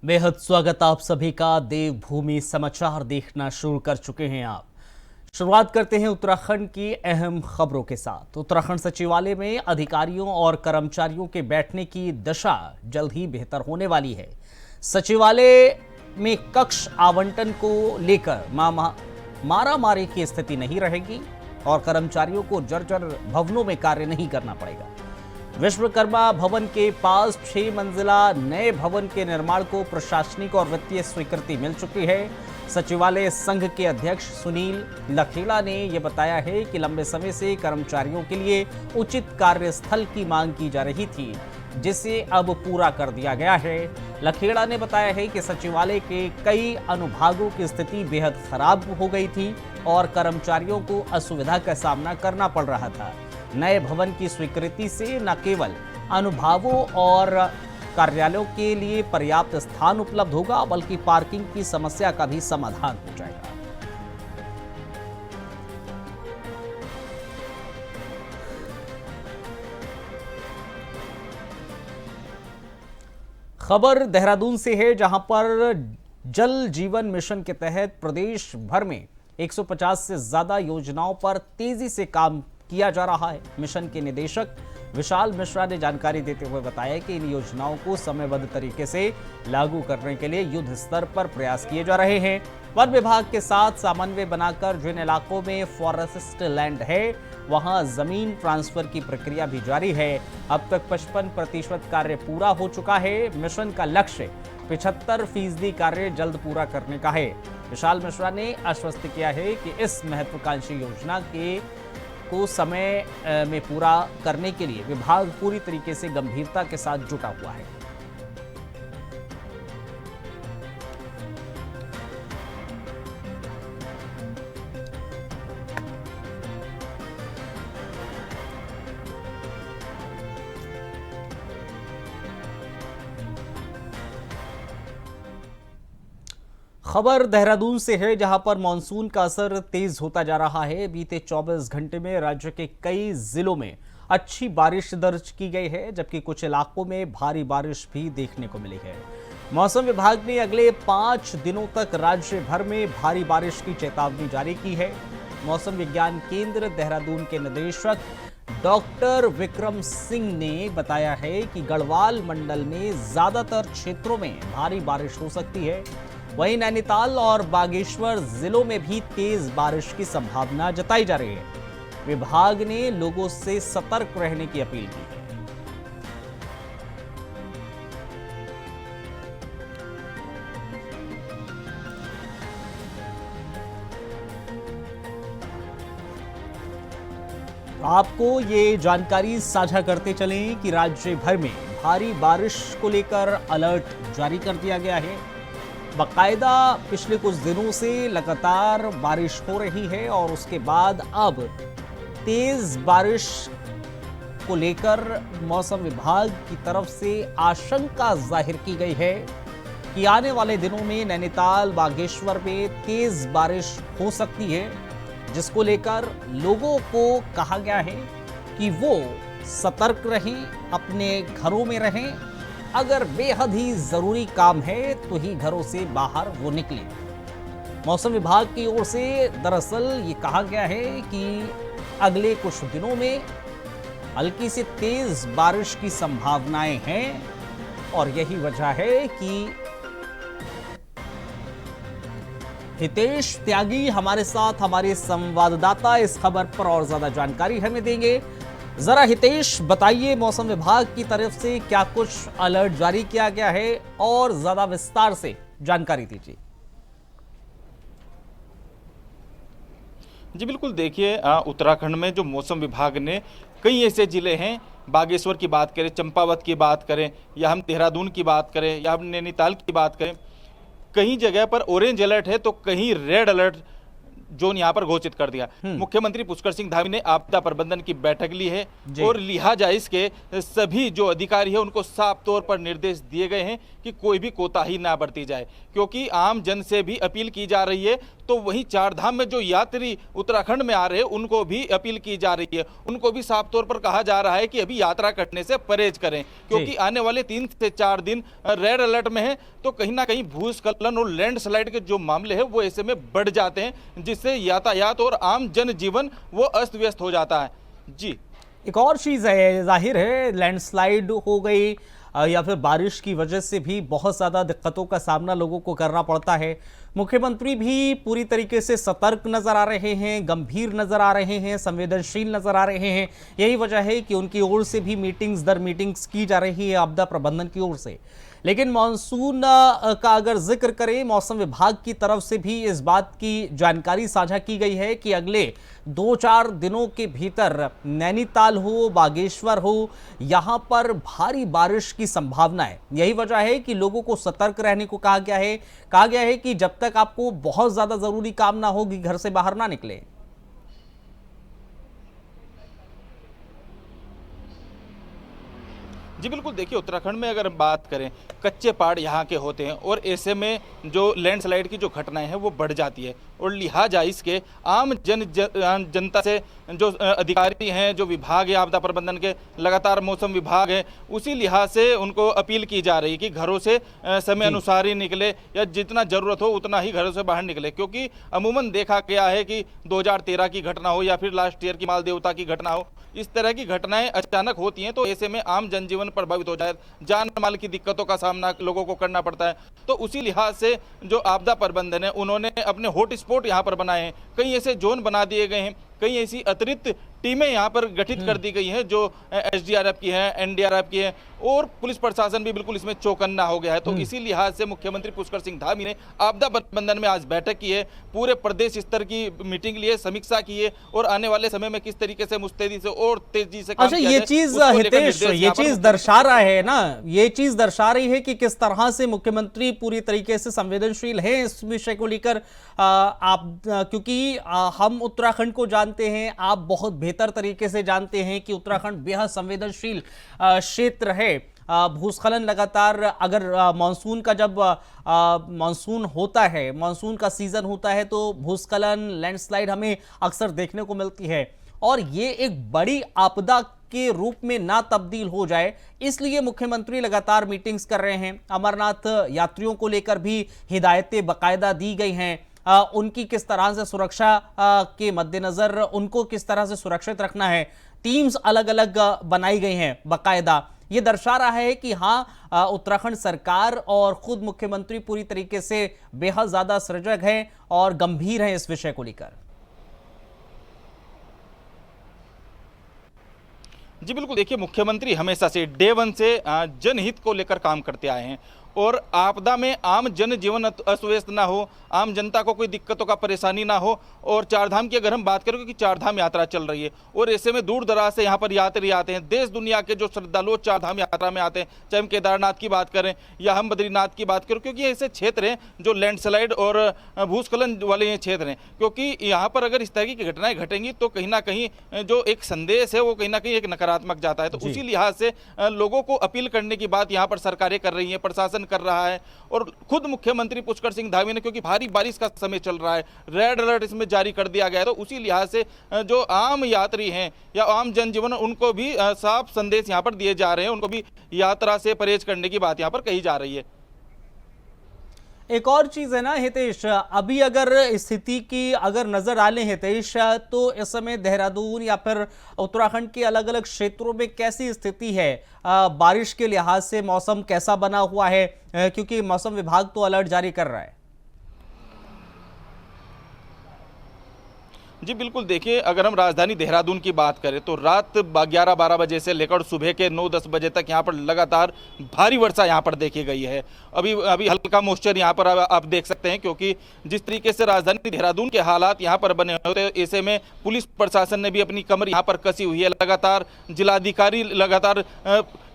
बेहद स्वागत आप सभी का। देवभूमि समाचार देखना शुरू कर चुके हैं आप। शुरुआत करते हैं उत्तराखंड की अहम खबरों के साथ। उत्तराखंड सचिवालय में अधिकारियों और कर्मचारियों के बैठने की दशा जल्द ही बेहतर होने वाली है। सचिवालय में कक्ष आवंटन को लेकर मारामारी की स्थिति नहीं रहेगी और कर्मचारियों को जर्जर भवनों में कार्य नहीं करना पड़ेगा। विश्वकर्मा भवन के पास 6 मंजिला नए भवन के निर्माण को प्रशासनिक और वित्तीय स्वीकृति मिल चुकी है। सचिवालय संघ के अध्यक्ष सुनील लखेड़ा ने यह बताया है कि लंबे समय से कर्मचारियों के लिए उचित कार्यस्थल की मांग की जा रही थी, जिसे अब पूरा कर दिया गया है। लखेड़ा ने बताया है कि सचिवालय के कई अनुभागों की स्थिति बेहद खराब हो गई थी और कर्मचारियों को असुविधा का सामना करना पड़ रहा था। नए भवन की स्वीकृति से न केवल अनुभागों और कार्यालयों के लिए पर्याप्त स्थान उपलब्ध होगा, बल्कि पार्किंग की समस्या का भी समाधान हो जाएगा। खबर देहरादून से है, जहां पर जल जीवन मिशन के तहत प्रदेश भर में 150 से ज्यादा योजनाओं पर तेजी से काम किया जा रहा है। मिशन के निदेशक विशाल मिश्रा ने जानकारी देते हुए बताया कि इन योजनाओं को समयबद्ध तरीके से लागू करने के लिए युद्ध स्तर पर प्रयास किए जा रहे हैं। वन विभाग के साथ समन्वय बनाकर जिन इलाकों में फॉरेस्ट लैंड है, वहां जमीन ट्रांसफर की प्रक्रिया भी जारी है। अब तक 55% कार्य पूरा हो चुका है। मिशन का लक्ष्य 75% कार्य जल्द पूरा करने का है। विशाल मिश्रा ने आश्वस्त किया है कि इस महत्वाकांक्षी योजना को समय में पूरा करने के लिए विभाग पूरी तरीके से गंभीरता के साथ जुटा हुआ है। खबर देहरादून से है, जहां पर मानसून का असर तेज होता जा रहा है। बीते 24 घंटे में राज्य के कई जिलों में अच्छी बारिश दर्ज की गई है, जबकि कुछ इलाकों में भारी बारिश भी देखने को मिली है। मौसम विभाग ने अगले 5 दिनों तक राज्य भर में भारी बारिश की चेतावनी जारी की है। मौसम विज्ञान केंद्र देहरादून के निदेशक डॉक्टर विक्रम सिंह ने बताया है कि गढ़वाल मंडल में ज्यादातर क्षेत्रों में भारी बारिश हो सकती है। वहीं नैनीताल और बागेश्वर जिलों में भी तेज बारिश की संभावना जताई जा रही है। विभाग ने लोगों से सतर्क रहने की अपील की है। आपको ये जानकारी साझा करते चलें कि राज्य भर में भारी बारिश को लेकर अलर्ट जारी कर दिया गया है। बाकायदा पिछले कुछ दिनों से लगातार बारिश हो रही है और उसके बाद अब तेज बारिश को लेकर मौसम विभाग की तरफ से आशंका जाहिर की गई है कि आने वाले दिनों में नैनीताल बागेश्वर में तेज बारिश हो सकती है, जिसको लेकर लोगों को कहा गया है कि वो सतर्क रहें, अपने घरों में रहें। अगर बेहद ही जरूरी काम है तो ही घरों से बाहर वो निकले। मौसम विभाग की ओर से दरअसल ये कहा गया है कि अगले कुछ दिनों में हल्की से तेज बारिश की संभावनाएं हैं और यही वजह है कि हितेश त्यागी हमारे साथ, हमारे संवाददाता, इस खबर पर और ज्यादा जानकारी हमें देंगे। जरा हितेश बताइए, मौसम विभाग की तरफ से क्या कुछ अलर्ट जारी किया गया है और ज्यादा विस्तार से जानकारी दीजिए। जी बिल्कुल, देखिए उत्तराखंड में जो मौसम विभाग ने कई ऐसे जिले हैं, बागेश्वर की बात करें, चंपावत की बात करें, या हम देहरादून की बात करें, या हम नैनीताल की बात करें, कहीं जगह पर ऑरेंज अलर्ट है तो कहीं रेड अलर्ट जोन यहाँ पर घोषित कर दिया। मुख्यमंत्री पुष्कर सिंह धामी ने आपदा प्रबंधन की बैठक ली है और लिहाजा इसके सभी जो अधिकारी है उनको साफ तौर पर निर्देश दिए गए हैं कि कोई भी कोताही ना बरती जाए, क्योंकि आम जन से भी अपील की जा रही है। तो वहीं चारधाम में जो यात्री उत्तराखंड में आ रहे हैं उनको भी अपील की जा रही है, उनको भी साफ तौर पर कहा जा रहा है कि अभी यात्रा करने से परहेज करें, क्योंकि आने वाले 3 से 4 दिन रेड अलर्ट में है। तो कहीं ना कहीं भूस्खलन और लैंडस्लाइड के जो मामले हैं वो ऐसे में बढ़ जाते हैं, जिससे यातायात और आम जनजीवन वो अस्त व्यस्त हो जाता है। जी, एक और चीज़ है, जाहिर है लैंडस्लाइड हो गई या फिर बारिश की वजह से भी बहुत ज़्यादा दिक्कतों का सामना लोगों को करना पड़ता है। मुख्यमंत्री भी पूरी तरीके से सतर्क नजर आ रहे हैं, गंभीर नजर आ रहे हैं, संवेदनशील नजर आ रहे हैं। यही वजह है कि उनकी ओर से भी मीटिंग्स दर मीटिंग्स की जा रही है आपदा प्रबंधन की ओर से। लेकिन मानसून का अगर जिक्र करें, मौसम विभाग की तरफ से भी इस बात की जानकारी साझा की गई है कि अगले 2-4 दिनों के भीतर नैनीताल हो, बागेश्वर हो, यहां पर भारी बारिश की संभावना है। यही वजह है कि लोगों को सतर्क रहने को कहा गया है। कहा गया है कि जब तक आपको बहुत ज्यादा जरूरी काम ना होगी घर से बाहर ना निकले। जी बिल्कुल, देखिए उत्तराखंड में अगर बात करें, कच्चे पहाड़ यहाँ के होते हैं और ऐसे में जो लैंडस्लाइड की जो घटनाएं हैं वो बढ़ जाती है और लिहाजा इसके आम जनता से जो अधिकारी हैं, जो विभाग है आपदा प्रबंधन के, लगातार मौसम विभाग है, उसी लिहाज से उनको अपील की जा रही है कि घरों से समय अनुसार ही निकले या जितना जरूरत हो उतना ही घरों से बाहर निकले, क्योंकि अमूमन देखा गया है कि 2013 की घटना हो या फिर लास्ट ईयर की मालदेवता की घटना हो, इस तरह की घटनाएं अचानक होती हैं तो ऐसे में आम जनजीवन प्रभावित हो जाए, जान माल की दिक्कतों का सामना लोगों को करना पड़ता है। तो उसी लिहाज से जो आपदा प्रबंधन है उन्होंने अपने हॉटस्पॉट यहाँ पर बनाए हैं, कई ऐसे जोन बना दिए गए हैं, कई ऐसी अतिरिक्त टीमें यहाँ पर गठित कर दी गई हैं जो एसडीआरएफ की है, एनडीआरएफ की है और पुलिस प्रशासन भी बिल्कुल इसमें चौकन्ना हो गया है। तो इसी लिहाज से मुख्यमंत्री पुष्कर सिंह धामी ने आपदा प्रबंधन में आज बैठक की है, पूरे प्रदेश स्तर की मीटिंग ली है, समीक्षा की है और आने वाले समय में किस तरीके से मुस्तैदी से और तेजी से काम किया ये चीज हितेश, ये चीज दर्शा रहा है ना, ये चीज दर्शा रही है कि किस तरह से मुख्यमंत्री पूरी तरीके से संवेदनशील है इस विषय को लेकर। आप क्योंकि हम उत्तराखंड को जानते हैं, आप बहुत बेहतर तरीके से जानते हैं कि उत्तराखंड बेहद संवेदनशील क्षेत्र है। भूस्खलन लगातार, अगर मानसून का जब मानसून होता है, मानसून का सीजन होता है तो भूस्खलन, लैंडस्लाइड हमें अक्सर देखने को मिलती है और ये एक बड़ी आपदा के रूप में ना तब्दील हो जाए, इसलिए मुख्यमंत्री लगातार मीटिंग्स कर रहे हैं। अमरनाथ यात्रियों को लेकर भी हिदायतें बाकायदा दी गई हैं, उनकी किस तरह से सुरक्षा के मद्देनजर उनको किस तरह से सुरक्षित रखना है, टीम्स अलग अलग बनाई गई हैं बाकायदा। ये दर्शा रहा है कि हाँ, उत्तराखंड सरकार और खुद मुख्यमंत्री पूरी तरीके से बेहद ज्यादा सजग है और गंभीर है इस विषय को लेकर। जी बिल्कुल, देखिए मुख्यमंत्री हमेशा से डे 1 से जनहित को लेकर काम करते आए हैं और आपदा में आम जनजीवन अस्त व्यस्त ना हो, आम जनता को कोई दिक्कतों का परेशानी ना हो। और चारधाम की अगर हम बात करें कि चारधाम यात्रा चल रही है और ऐसे में दूर दराज से यहाँ पर यात्री आते हैं, देश दुनिया के जो श्रद्धालु चारधाम यात्रा में आते हैं, चाहे हम केदारनाथ की बात करें या हम बद्रीनाथ की बात करें, क्योंकि ऐसे क्षेत्र हैं जो लैंडस्लाइड और भूस्खलन वाले ये क्षेत्र हैं, क्योंकि यहाँ पर अगर इस तरह की घटनाएं घटेंगी तो कहीं ना कहीं जो एक संदेश है वो कहीं ना कहीं एक नकारात्मक जाता है। तो उसी लिहाज से लोगों को अपील करने की बात यहाँ पर सरकारें कर रही हैं, प्रशासन कर रहा है और खुद मुख्यमंत्री पुष्कर सिंह धामी ने, क्योंकि भारी बारिश का समय चल रहा है, रेड अलर्ट इसमें जारी कर दिया गया है, तो उसी लिहाज से जो आम यात्री हैं या आम जनजीवन उनको भी साफ संदेश यहां पर दिए जा रहे हैं, उनको भी यात्रा से परहेज करने की बात यहां पर कही जा रही है। एक और चीज है ना हितेश, अभी अगर स्थिति की अगर नजर डालें हितेश, तो इस समय देहरादून या फिर उत्तराखंड के अलग अलग क्षेत्रों में कैसी स्थिति है? बारिश के लिहाज से मौसम कैसा बना हुआ है, क्योंकि मौसम विभाग तो अलर्ट जारी कर रहा है। जी बिल्कुल, देखिए अगर हम राजधानी देहरादून की बात करें तो रात 11-12 बजे से लेकर सुबह के 9-10 बजे तक यहाँ पर लगातार भारी वर्षा यहाँ पर देखी गई है। अभी हल्का मॉइस्चर यहाँ पर आप देख सकते हैं, क्योंकि जिस तरीके से राजधानी देहरादून के हालात यहाँ पर बने होते हैं, ऐसे में पुलिस प्रशासन ने भी अपनी कमर यहाँ पर कसी हुई है। लगातार जिलाधिकारी लगातार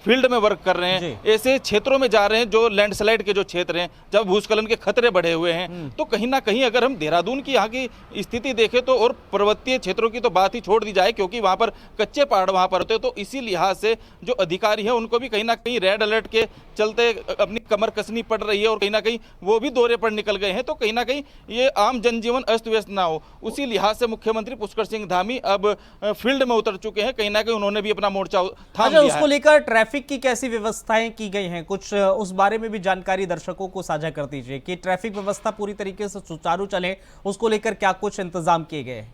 फील्ड में वर्क कर रहे हैं, ऐसे क्षेत्रों में जा रहे हैं जो लैंडस्लाइड के जो क्षेत्र हैं, जब भूस्खलन के खतरे बढ़े हुए हैं। तो कहीं ना कहीं अगर हम देहरादून की यहाँ की स्थिति देखें तो, और पर्वतीय क्षेत्रों की तो बात ही छोड़ दी जाए क्योंकि वहाँ पर कच्चे पहाड़ वहाँ पर होते हैं, तो इसी लिहाज से जो अधिकारी हैं उनको भी कहीं ना कहीं रेड अलर्ट के चलते अपनी कमर कसनी पड़ रही है और कहीं ना कहीं वो भी दौरे पर निकल गए हैं। तो कहीं ना कहीं ये आम जनजीवन अस्त व्यस्त ना हो, उसी लिहाज से मुख्यमंत्री पुष्कर सिंह धामी अब फील्ड में उतर चुके हैं। कहीं ना कहीं उन्होंने भी अपना मोर्चा थाम लिया है। उसको लेकर ट्रैफिक की कैसी व्यवस्थाएं की गई हैं, कुछ उस बारे में भी जानकारी दर्शकों को साझा कर दीजिए कि ट्रैफिक व्यवस्था पूरी तरीके से सुचारू चले, उसको लेकर क्या कुछ इंतजाम किए गए हैं।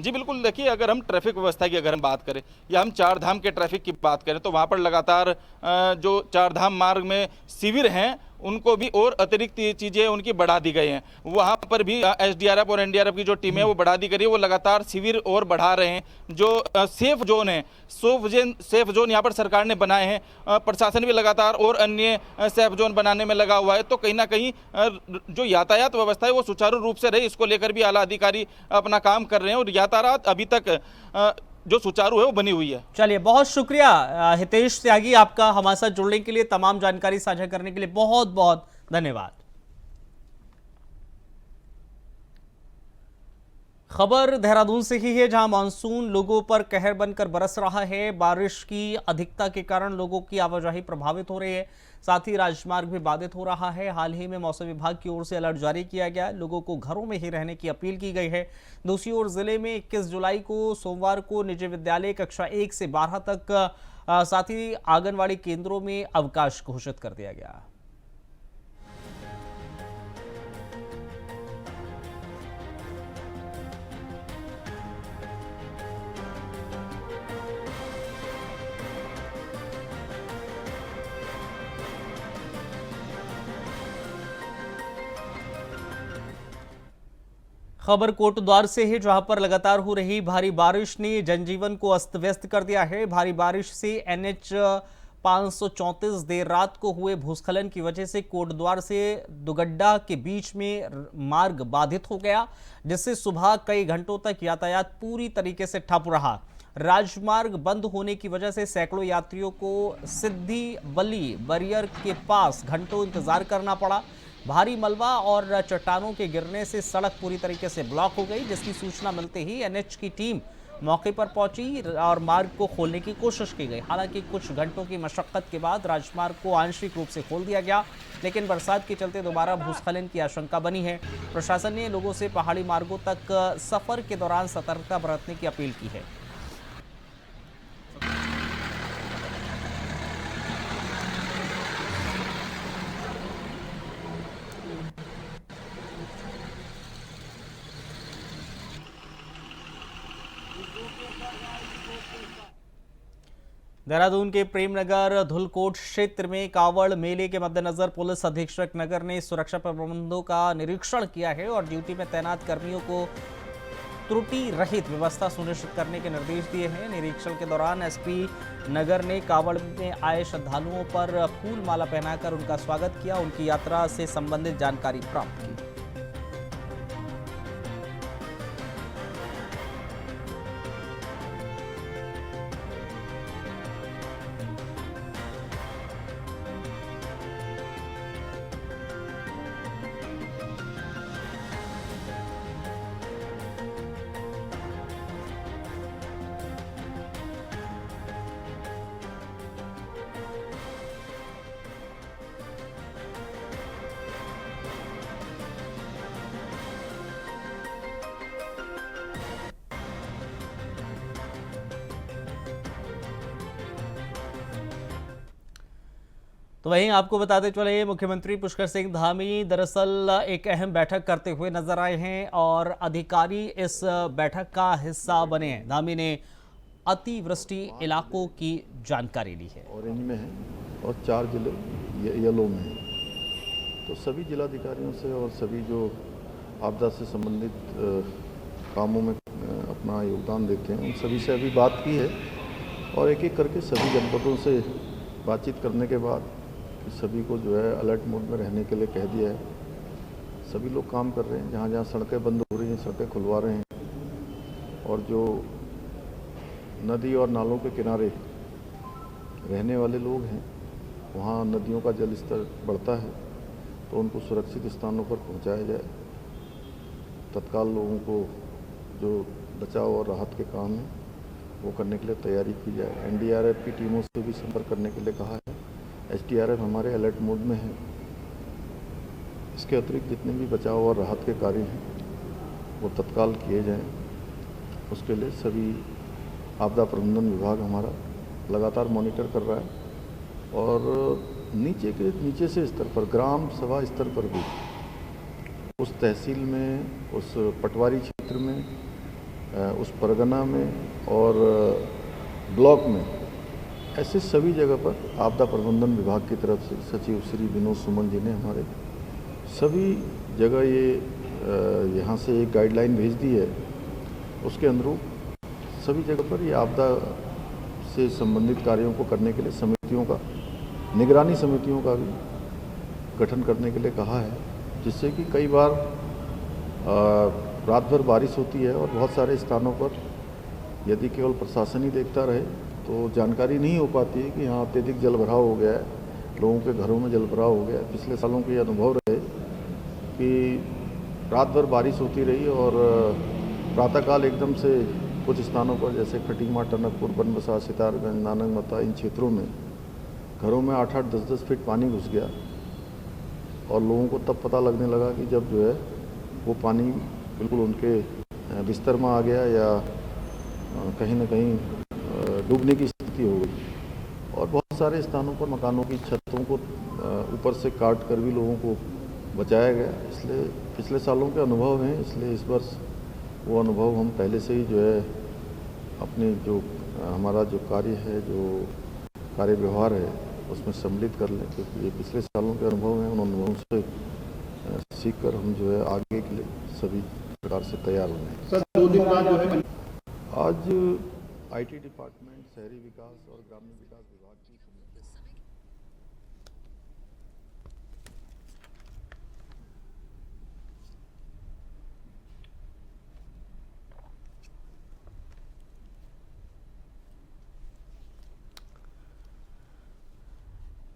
जी बिल्कुल, देखिए अगर हम ट्रैफिक व्यवस्था की अगर हम बात करें या हम चार धाम के ट्रैफिक की बात करें तो वहाँ पर लगातार जो चार धाम मार्ग में शिविर हैं उनको भी और अतिरिक्त चीज़ें उनकी बढ़ा दी गई हैं। वहाँ पर भी एसडीआरएफ और एनडीआरएफ की जो टीम है वो बढ़ा दी गई है, वो लगातार शिविर और बढ़ा रहे हैं। जो सेफ जोन है, सेफ जोन यहाँ पर सरकार ने बनाए हैं, प्रशासन भी लगातार और अन्य सेफ जोन बनाने में लगा हुआ है। तो कहीं ना कहीं जो यातायात व्यवस्था है वो सुचारू रूप से रहे, इसको लेकर भी आला अधिकारी अपना काम कर रहे हैं और यातायात अभी तक जो सुचारू है वो बनी हुई है। चलिए, बहुत शुक्रिया हितेश त्यागी आपका हमारे साथ जुड़ने के लिए, तमाम जानकारी साझा करने के लिए बहुत बहुत धन्यवाद। खबर देहरादून से ही है, जहां मानसून लोगों पर कहर बनकर बरस रहा है। बारिश की अधिकता के कारण लोगों की आवाजाही प्रभावित हो रही है, साथ ही राजमार्ग भी बाधित हो रहा है। हाल ही में मौसम विभाग की ओर से अलर्ट जारी किया गया है, लोगों को घरों में ही रहने की अपील की गई है। दूसरी ओर जिले में 21 जुलाई को सोमवार को निजी विद्यालय कक्षा 1 से 12 तक, साथ ही आंगनवाड़ी केंद्रों में अवकाश घोषित कर दिया गया। खबर कोटद्वार से है, जहां पर लगातार हो रही भारी बारिश ने जनजीवन को अस्त व्यस्त कर दिया है। भारी बारिश से NH 534 देर रात को हुए भूस्खलन की वजह से कोटद्वार से दुगड्डा के बीच में मार्ग बाधित हो गया, जिससे सुबह कई घंटों तक यातायात पूरी तरीके से ठप रहा। राजमार्ग बंद होने की वजह से सैकड़ों यात्रियों को सिद्धि बली बैरियर के पास घंटों इंतजार करना पड़ा। भारी मलबा और चट्टानों के गिरने से सड़क पूरी तरीके से ब्लॉक हो गई, जिसकी सूचना मिलते ही NH की टीम मौके पर पहुंची और मार्ग को खोलने की कोशिश की गई। हालांकि कुछ घंटों की मशक्कत के बाद राजमार्ग को आंशिक रूप से खोल दिया गया, लेकिन बरसात के चलते दोबारा भूस्खलन की आशंका बनी है। प्रशासन ने लोगों से पहाड़ी मार्गों तक सफर के दौरान सतर्कता बरतने की अपील की है। देहरादून के प्रेमनगर धुलकोट क्षेत्र में कावड़ मेले के मद्देनजर पुलिस अधीक्षक नगर ने सुरक्षा प्रबंधों का निरीक्षण किया है और ड्यूटी में तैनात कर्मियों को त्रुटि रहित व्यवस्था सुनिश्चित करने के निर्देश दिए हैं। निरीक्षण के दौरान SP नगर ने कावड़ में आए श्रद्धालुओं पर फूल माला पहनाकर उनका स्वागत किया, उनकी यात्रा से संबंधित जानकारी प्राप्त की। तो वहीं आपको बताते चले, मुख्यमंत्री पुष्कर सिंह धामी दरअसल एक अहम बैठक करते हुए नजर आए हैं और अधिकारी इस बैठक का हिस्सा बने हैं। धामी ने अतिवृष्टि इलाकों की जानकारी ली है। ऑरेंज में है और 4 जिले येलो में है, तो सभी जिलाधिकारियों से और सभी जो आपदा से संबंधित कामों में अपना योगदान देते हैं उन सभी से अभी बात की है और एक एक करके सभी जनपदों से बातचीत करने के बाद सभी को जो है अलर्ट मोड में रहने के लिए कह दिया है। सभी लोग काम कर रहे हैं, जहाँ जहाँ सड़कें बंद हो रही हैं सड़कें खुलवा रहे हैं और जो नदी और नालों के किनारे रहने वाले लोग हैं, वहाँ नदियों का जल स्तर बढ़ता है तो उनको सुरक्षित स्थानों पर पहुँचाया जाए। तत्काल लोगों को जो बचाव और राहत के काम हैं वो करने के लिए तैयारी की जाए। एनडीआरएफ की टीमों से भी संपर्क करने के लिए कहा है। एसडीआरएफ हमारे अलर्ट मोड में है। इसके अतिरिक्त जितने भी बचाव और राहत के कार्य हैं वो तत्काल किए जाएं। उसके लिए सभी आपदा प्रबंधन विभाग हमारा लगातार मॉनिटर कर रहा है और नीचे से स्तर पर, ग्राम सभा स्तर पर भी, उस तहसील में, उस पटवारी क्षेत्र में, उस परगना में और ब्लॉक में, ऐसे सभी जगह पर आपदा प्रबंधन विभाग की तरफ से सचिव श्री विनोद सुमन जी ने हमारे सभी जगह ये यहाँ से एक गाइडलाइन भेज दी है। उसके अनुरूप सभी जगह पर ये आपदा से संबंधित कार्यों को करने के लिए समितियों का, निगरानी समितियों का भी गठन करने के लिए कहा है, जिससे कि कई बार रात भर बारिश होती है और बहुत सारे स्थानों पर यदि केवल प्रशासन ही देखता रहे तो जानकारी नहीं हो पाती है कि यहाँ अत्यधिक जल भराव हो गया है, लोगों के घरों में जल भराव हो गया है। पिछले सालों के अनुभव रहे कि रात भर बारिश होती रही और प्रातःकाल एकदम से कुछ स्थानों पर जैसे खटीमा, टनकपुर, बनबसा, सितारगंज, नानकमता, इन क्षेत्रों में घरों में 8-8, 10-10 फीट पानी घुस गया और लोगों को तब पता लगने लगा कि जब जो है वो पानी बिल्कुल उनके बिस्तर में आ गया या कहीं ना कहीं डूबने की स्थिति हो गई। और बहुत सारे स्थानों पर मकानों की छतों को ऊपर से काट कर भी लोगों को बचाया गया। इसलिए पिछले सालों के अनुभव हैं, इसलिए इस वर्ष वो अनुभव हम पहले से ही जो है अपने जो हमारा जो कार्य है, जो कार्य व्यवहार है, उसमें सम्मिलित कर लें, क्योंकि ये पिछले सालों के अनुभव हैं। उन अनुभवों से सीख कर हम जो है आगे के लिए सभी प्रकार से तैयार होंगे। सर, 2 दिन बाद जो है आज आईटी डिपार्टमेंट, शहरी विकास और ग्रामीण विकास विभाग की समिति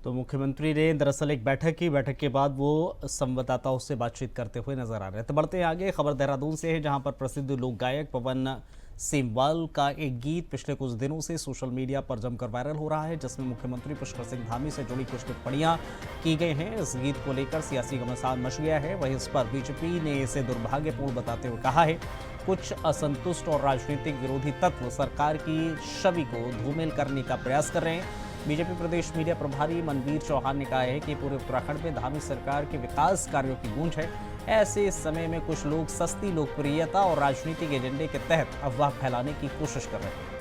तो मुख्यमंत्री ने दरअसल एक बैठक के बाद वो संवाददाताओं से बातचीत करते हुए नजर आ रहे हैं। तो बढ़ते हैं आगे, खबर देहरादून से है, जहां पर प्रसिद्ध लोक गायक पवन सेमवाल का एक गीत पिछले कुछ दिनों से सोशल मीडिया पर जमकर वायरल हो रहा है, जिसमें मुख्यमंत्री पुष्कर सिंह धामी से जुड़ी कुछ टिप्पणियां की गई हैं। इस गीत को लेकर सियासी घमासान मच गया है। वहीं इस पर बीजेपी ने इसे दुर्भाग्यपूर्ण बताते हुए कहा है कुछ असंतुष्ट और राजनीतिक विरोधी तत्व सरकार की छवि को धूमिल करने का प्रयास कर रहे हैं। बीजेपी प्रदेश मीडिया प्रभारी मनवीर चौहान ने कहा है कि पूरे उत्तराखंड में धामी सरकार के विकास कार्यों की गूंज है। ऐसे समय में कुछ लोग सस्ती लोकप्रियता और राजनीतिक एजेंडे के तहत अफवाह फैलाने की कोशिश कर रहे हैं।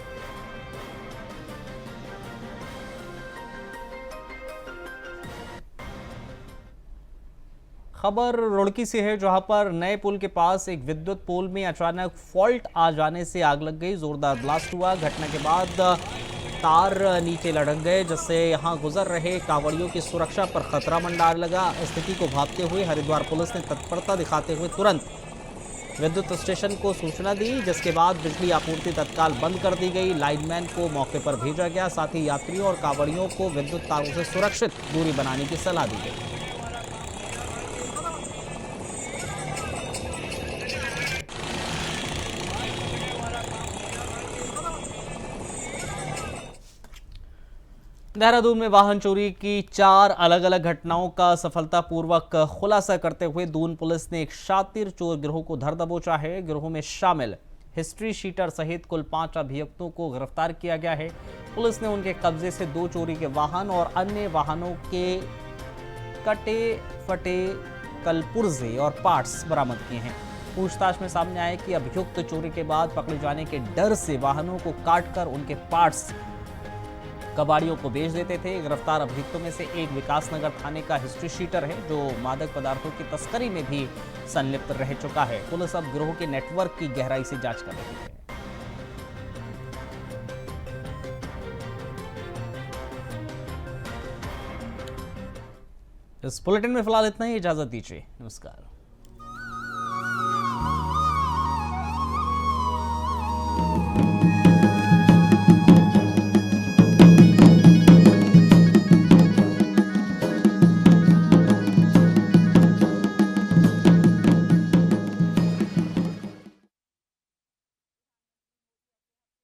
खबर रुड़की से है, जहां पर नए पुल के पास एक विद्युत पोल में अचानक फॉल्ट आ जाने से आग लग गई। जोरदार ब्लास्ट हुआ। घटना के बाद तार नीचे लटक गए, जिससे यहां गुजर रहे कांवड़ियों की सुरक्षा पर खतरा मंडराने लगा। स्थिति को भांपते हुए हरिद्वार पुलिस ने तत्परता दिखाते हुए तुरंत विद्युत स्टेशन को सूचना दी, जिसके बाद बिजली आपूर्ति तत्काल बंद कर दी गई। लाइनमैन को मौके पर भेजा गया। साथ ही यात्रियों और कांवड़ियों को विद्युत तारों से सुरक्षित दूरी बनाने की सलाह दी गई। देहरादून में वाहन चोरी की 4 अलग अलग घटनाओं का सफलतापूर्वक खुलासा करते हुए दून पुलिस ने एक शातिर चोर गिरोह को धर दबोचा है। गिरोह में शामिल हिस्ट्री शीटर सहित कुल 5 अभियुक्तों को गिरफ्तार किया गया है। पुलिस ने उनके कब्जे से 2 चोरी के वाहन और अन्य वाहनों के कटे फटे कलपुर्जे और पार्ट्स बरामद किए हैं। पूछताछ में सामने आया कि अभियुक्त चोरी के बाद पकड़े जाने के डर से वाहनों को काटकर उनके पार्ट्स कबाड़ियों को बेच देते थे। गिरफ्तार अभियुक्तों में से एक विकासनगर थाने का हिस्ट्री शीटर है, जो मादक पदार्थों की तस्करी में भी संलिप्त रह चुका है। पुलिस अब गिरोह के नेटवर्क की गहराई से जांच कर रही है। इस बुलेटिन में फिलहाल इतना ही। इजाजत दीजिए। नमस्कार।